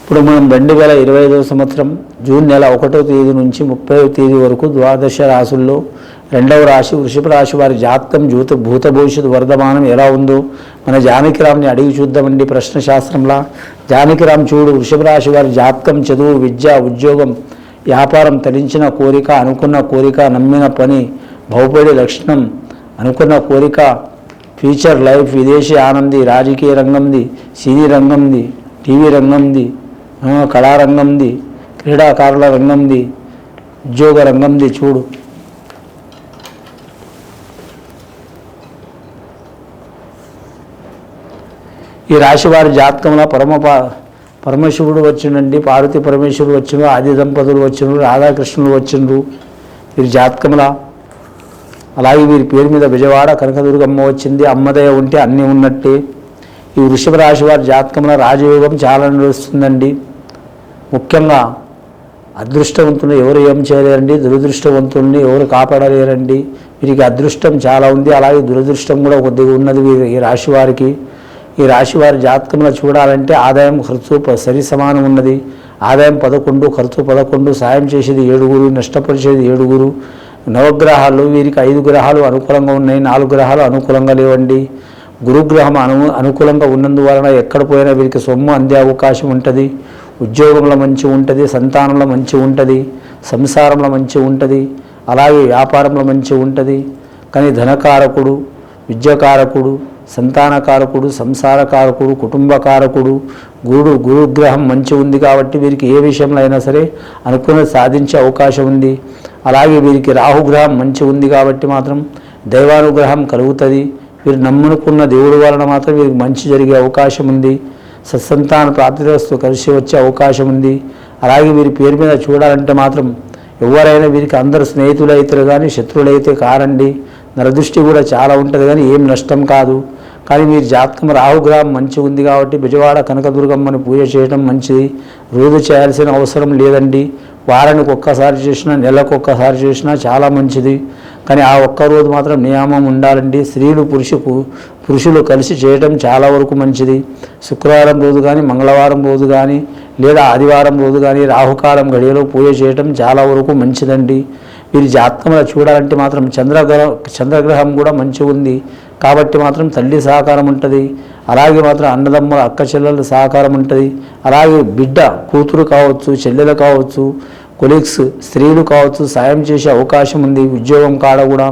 ఇప్పుడు మనం 2025 సంవత్సరం జూన్ నెల 1వ తేదీ నుంచి 30వ తేదీ వరకు ద్వాదశ రాశుల్లో 2వ రాశి వృషభ రాశి వారి జాతకం భూత భవిష్యత్తు వర్ధమానం ఎలా ఉందో మన జానకిరామ్ని అడిగి చూద్దామండి. ప్రశ్న శాస్త్రంలా జానకిరామ్ చూడు, వృషభ రాశి వారి జాతకం చదువు, విద్య, ఉద్యోగం, వ్యాపారం, తరించిన కోరిక, అనుకున్న కోరిక, నమ్మిన పని, భౌపడి లక్షణం, అనుకున్న కోరిక, ఫ్యూచర్ లైఫ్, విదేశీ ఆనంది, రాజకీయ రంగంది, సినీ రంగంది, టీవీ రంగంది, కళారంగంది, క్రీడాకారుల రంగంది, ఉద్యోగ రంగంది. చూడు, ఈ రాశి వారి జాతకంలో పరమశివుడు వచ్చిండండి, పార్వతీ పరమేశ్వరుడు వచ్చిండ్రు, ఆది దంపతులు వచ్చిండ్రు, రాధాకృష్ణులు వచ్చిండ్రు వీరి జాతకంలో. అలాగే వీరి పేరు మీద విజయవాడ కనకదుర్గమ్మ వచ్చింది. అమ్మదయ ఉంటే అన్నీ ఉన్నట్టే. ఈ వృషభ రాశి వారి జాతకంలో రాజయోగం చాలా నడుస్తుందండి. ముఖ్యంగా అదృష్టవంతులు ఎవరు ఏం చేయలేరండి, దురదృష్టవంతుల్ని ఎవరు కాపాడలేరండి. వీరికి అదృష్టం చాలా ఉంది, అలాగే దురదృష్టం కూడా కొద్దిగా ఉన్నది ఈ రాశి వారికి. ఈ రాశి వారి జాతకంలో చూడాలంటే ఆదాయం ఖర్చు సరి సమానం ఉన్నది. ఆదాయం 11, ఖర్చు 11, సాయం చేసేది 7, నష్టపరిచేది 7. నవగ్రహాలు వీరికి 5 గ్రహాలు అనుకూలంగా ఉన్నాయి, 4 గ్రహాలు అనుకూలంగా లేవండి. గురుగ్రహం అనుకూలంగా ఉన్నందువలన ఎక్కడ పోయినా వీరికి సొమ్ము అందే అవకాశం ఉంటుంది. ఉద్యోగంలో మంచి ఉంటుంది, సంతానంలో మంచి ఉంటుంది, సంసారంలో మంచి ఉంటుంది, అలాగే వ్యాపారంలో మంచి ఉంటుంది. కానీ ధనకారకుడు, విద్యాకారకుడు, సంతానకారకుడు, సంసారకారకుడు, కుటుంబకారకుడు గురుగ్రహం మంచి ఉంది కాబట్టి వీరికి ఏ విషయంలో అయినా సరే అనుకున్నది సాధించే అవకాశం ఉంది. అలాగే వీరికి రాహుగ్రహం మంచి ఉంది కాబట్టి మాత్రం దైవానుగ్రహం కలుగుతుంది. వీరు నమ్ముకున్న దేవుడి వలన మాత్రం వీరికి మంచి జరిగే అవకాశం ఉంది. సత్సంతాన ప్రాప్తిరస్తు కలిసి వచ్చే అవకాశం ఉంది. అలాగే వీరి పేరు మీద చూడాలంటే మాత్రం ఎవరైనా వీరికి అందరు స్నేహితులు అవుతారు కానీ శత్రువులైతే కారండి. నరదృష్టి కూడా చాలా ఉంటుంది కానీ ఏం నష్టం కాదు. కానీ మీరు జాతకం రాహుగ్రహం మంచి ఉంది కాబట్టి విజయవాడ కనకదుర్గమ్మని పూజ చేయడం మంచిది. రోజు చేయాల్సిన అవసరం లేదండి. వారానికి ఒక్కసారి చేసినా, నెలకు ఒక్కసారి చేసినా చాలా మంచిది. కానీ ఆ ఒక్కరోజు మాత్రం నియమం ఉండాలండి. స్త్రీలు పురుషులు కలిసి చేయడం చాలా వరకు మంచిది. శుక్రవారం రోజు కానీ, మంగళవారం రోజు కానీ, లేదా ఆదివారం రోజు కానీ రాహుకాలం గడియలో పూజ చేయడం చాలా వరకు మంచిదండి. వీరి జాతకంలో చూడాలంటే మాత్రం చంద్రగ్రహం కూడా మంచిగా ఉంది కాబట్టి మాత్రం తల్లి సహకారం ఉంటుంది. అలాగే మాత్రం అన్నదమ్ముల అక్క చెల్లెల సహకారం ఉంటుంది. అలాగే బిడ్డ కూతురు కావచ్చు, చెల్లెలు కావచ్చు, కొలీగ్స్ స్త్రీలు కావచ్చు సాయం చేసే అవకాశం ఉంది. ఉద్యోగం కాడ కూడా